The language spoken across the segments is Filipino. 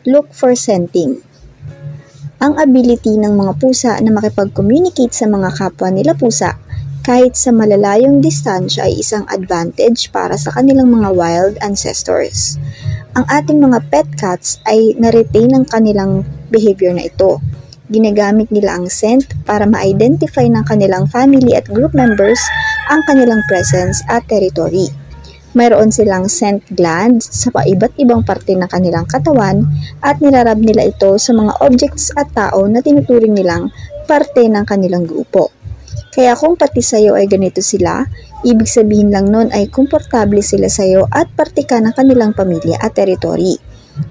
Look for scenting. Ang ability ng mga pusa na makipag-communicate sa mga kapwa nila pusa kahit sa malalayong distansya ay isang advantage para sa kanilang mga wild ancestors. Ang ating mga pet cats ay na-retain ang kanilang behavior na ito. Ginagamit nila ang scent para ma-identify ng kanilang family at group members ang kanilang presence at territory. Mayroon silang scent glands sa iba't ibang parte ng kanilang katawan at nilarab nila ito sa mga objects at tao na tinuturing nilang parte ng kanilang grupo. Kaya kung pati sa'yo ay ganito sila, ibig sabihin lang nun ay komportable sila sa'yo at parte ka ng kanilang pamilya at territory.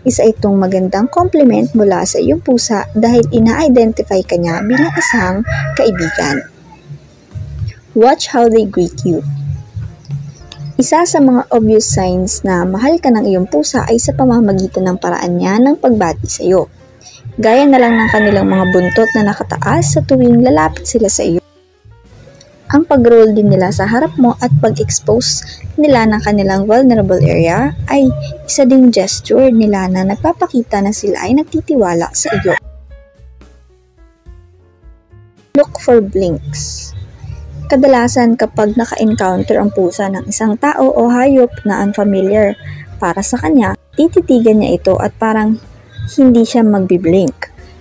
Isa itong magandang compliment mula sa iyong pusa dahil ina-identify ka niya bilang isang kaibigan. Watch how they greet you. Isa sa mga obvious signs na mahal ka ng iyong pusa ay sa pamamagitan ng paraan niya ng pagbati sa iyo. Gaya na lang ng kanilang mga buntot na nakataas sa tuwing lalapit sila sa iyo. Ang pag-roll din nila sa harap mo at pag-expose nila ng kanilang vulnerable area ay isa ding gesture nila na nagpapakita na sila ay nagtitiwala sa iyo. Look for blinks. Kadalasan kapag naka-encounter ang pusa ng isang tao o hayop na unfamiliar para sa kanya, tititigan niya ito at parang hindi siya magbiblink.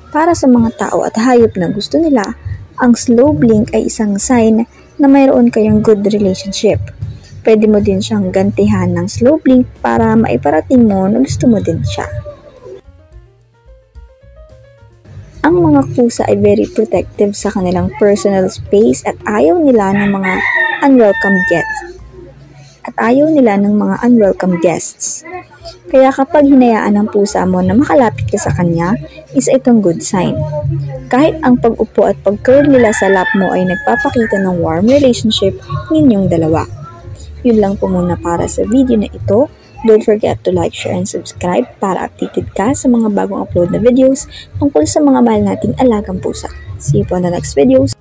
Para sa mga tao at hayop na gusto nila, ang slow blink ay isang sign na mayroon kayong good relationship. Pwede mo din siyang gantihan ng slow blink para maiparating mo na gusto mo din siya. Ang mga pusa ay very protective sa kanilang personal space at ayaw nila ng mga unwelcome guests. Kaya kapag hinayaan ng pusa mo na makalapit ka sa kanya, isa itong good sign. Kahit ang pag-upo at pag-curl nila sa lap mo ay nagpapakita ng warm relationship ninyong dalawa. Yun lang po muna para sa video na ito. Don't forget to like, share, and subscribe para updated ka sa mga bagong upload na videos tungkol sa mga mahal nating alagang pusa. See you po on the next videos.